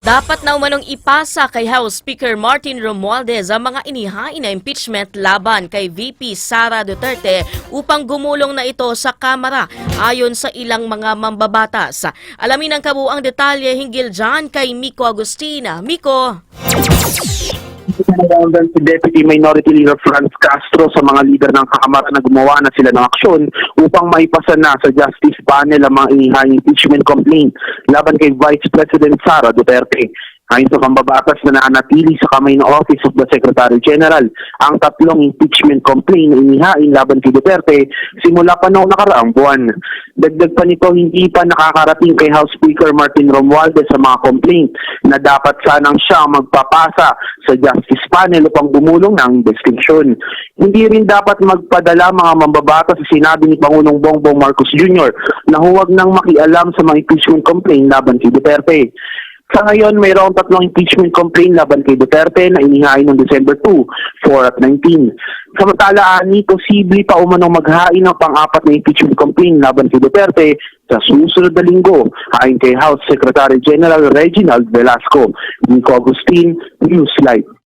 Dapat na umanong ipasa kay House Speaker Martin Romualdez ang mga inihain na impeachment laban kay VP Sara Duterte upang gumulong na ito sa Kamara ayon sa ilang mga mambabatas. Alamin ang kabuuang detalye hinggil dyan kay Miko Agustina. Miko! Si Deputy Minority Leader Franz Castro sa mga lider ng Kamara na gumawa na sila ng aksyon upang maipasa na sa Justice Panel ang mga inihayang impeachment complaint laban kay Vice President Sara Duterte. Ayon sa pambabatas na nanatili sa kamay ng Office of the Secretary General ang tatlong impeachment complaint na inihain laban kay Duterte simula pa noong nakaraang buwan. Dagdag pa nito, hindi pa nakakarating kay House Speaker Martin Romualdez sa mga complaint na dapat sanang siya magpapasa sa Justice Panel upang gumulong ng investigasyon. Hindi rin dapat magpadala mga mambabatas sa sinabi ni Pangulong Bongbong Marcos Jr. na huwag nang makialam sa mga impeachment complaint laban kay Duterte. Sa ngayon, mayroong tatlong impeachment complaint laban kay Duterte na inihain noong December 2, 4 at 19. Samantala, posible pa umanong maghain ng pang-apat na impeachment complaint laban kay Duterte sa susunod na linggo, ayon kay House Secretary General Reginald Velasco. Nico Agustin, Newslight.